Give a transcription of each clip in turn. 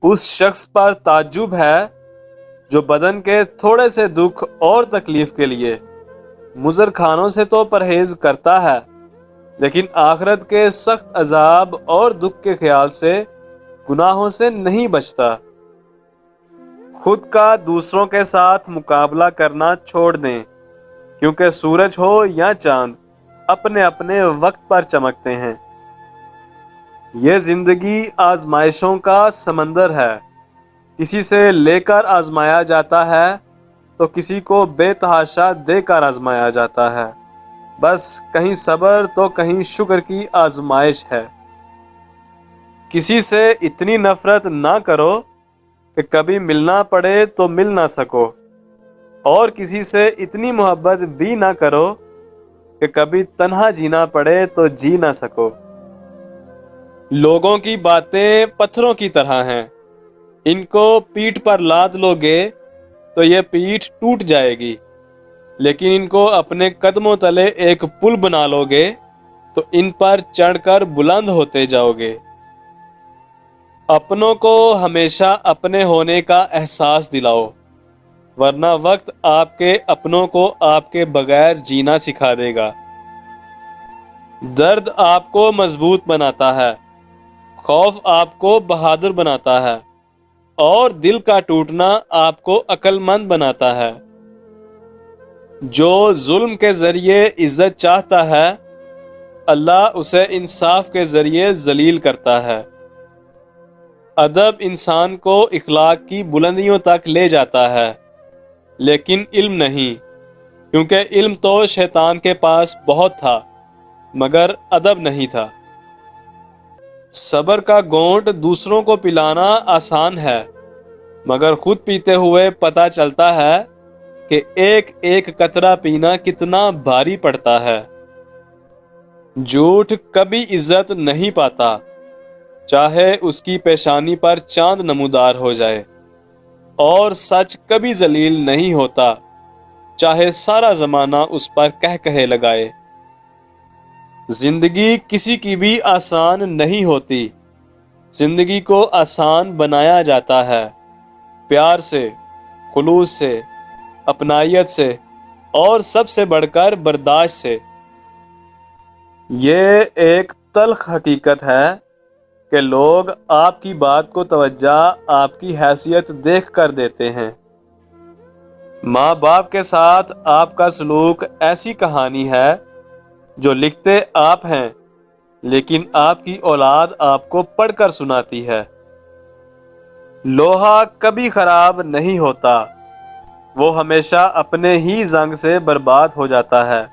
اس شخص پر تعجب ہے جو بدن کے تھوڑے سے دکھ اور تکلیف کے لیے مضر کھانوں سے تو پرہیز کرتا ہے، لیکن آخرت کے سخت عذاب اور دکھ کے خیال سے گناہوں سے نہیں بچتا۔ خود کا دوسروں کے ساتھ مقابلہ کرنا چھوڑ دیں، کیونکہ سورج ہو یا چاند اپنے اپنے وقت پر چمکتے ہیں۔ یہ زندگی آزمائشوں کا سمندر ہے، کسی سے لے کر آزمایا جاتا ہے تو کسی کو بے تحاشا دے کر آزمایا جاتا ہے۔ بس کہیں صبر تو کہیں شکر کی آزمائش ہے۔ کسی سے اتنی نفرت نہ کرو کہ کبھی ملنا پڑے تو مل نہ سکو، اور کسی سے اتنی محبت بھی نہ کرو کہ کبھی تنہا جینا پڑے تو جی نہ سکو۔ لوگوں کی باتیں پتھروں کی طرح ہیں، ان کو پیٹھ پر لاد لو گے تو یہ پیٹھ ٹوٹ جائے گی، لیکن ان کو اپنے قدموں تلے ایک پل بنا لو گے تو ان پر چڑھ کر بلند ہوتے جاؤ گے۔ اپنوں کو ہمیشہ اپنے ہونے کا احساس دلاؤ، ورنہ وقت آپ کے اپنوں کو آپ کے بغیر جینا سکھا دے گا۔ درد آپ کو مضبوط بناتا ہے، خوف آپ کو بہادر بناتا ہے، اور دل کا ٹوٹنا آپ کو عقل مند بناتا ہے۔ جو ظلم کے ذریعے عزت چاہتا ہے، اللہ اسے انصاف کے ذریعے ذلیل کرتا ہے۔ ادب انسان کو اخلاق کی بلندیوں تک لے جاتا ہے، لیکن علم نہیں، کیونکہ علم تو شیطان کے پاس بہت تھا مگر ادب نہیں تھا۔ صبر کا گھونٹ دوسروں کو پلانا آسان ہے، مگر خود پیتے ہوئے پتہ چلتا ہے کہ ایک ایک قطرہ پینا کتنا بھاری پڑتا ہے۔ جھوٹ کبھی عزت نہیں پاتا، چاہے اس کی پیشانی پر چاند نمودار ہو جائے، اور سچ کبھی ذلیل نہیں ہوتا، چاہے سارا زمانہ اس پر کہے لگائے۔ زندگی کسی کی بھی آسان نہیں ہوتی، زندگی کو آسان بنایا جاتا ہے پیار سے، خلوص سے، اپنائیت سے، اور سب سے بڑھ کر برداشت سے۔ یہ ایک تلخ حقیقت ہے کہ لوگ آپ کی بات کو توجہ آپ کی حیثیت دیکھ کر دیتے ہیں۔ ماں باپ کے ساتھ آپ کا سلوک ایسی کہانی ہے جو لکھتے آپ ہیں، لیکن آپ کی اولاد آپ کو پڑھ کر سناتی ہے۔ لوہا کبھی خراب نہیں ہوتا، وہ ہمیشہ اپنے ہی زنگ سے برباد ہو جاتا ہے۔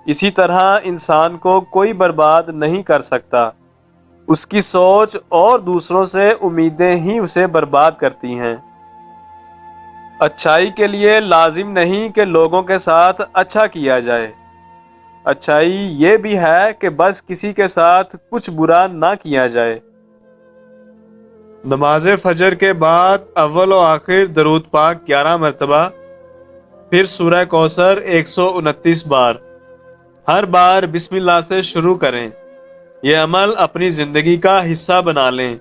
اسی طرح انسان کو کوئی برباد نہیں کر سکتا، اس کی سوچ اور دوسروں سے امیدیں ہی اسے برباد کرتی ہیں۔ اچھائی کے لیے لازم نہیں کہ لوگوں کے ساتھ اچھا کیا جائے، اچھائی یہ بھی ہے کہ بس کسی کے ساتھ کچھ برا نہ کیا جائے۔ نماز فجر کے بعد اول و آخر درود پاک 11 مرتبہ، پھر سورہ کوثر 129 بار۔ ہر بار بسم اللہ سے شروع کریں۔ یہ عمل اپنی زندگی کا حصہ بنا لیں،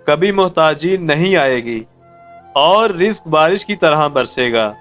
کبھی محتاجی نہیں آئے گی اور رزق بارش کی طرح برسے گا۔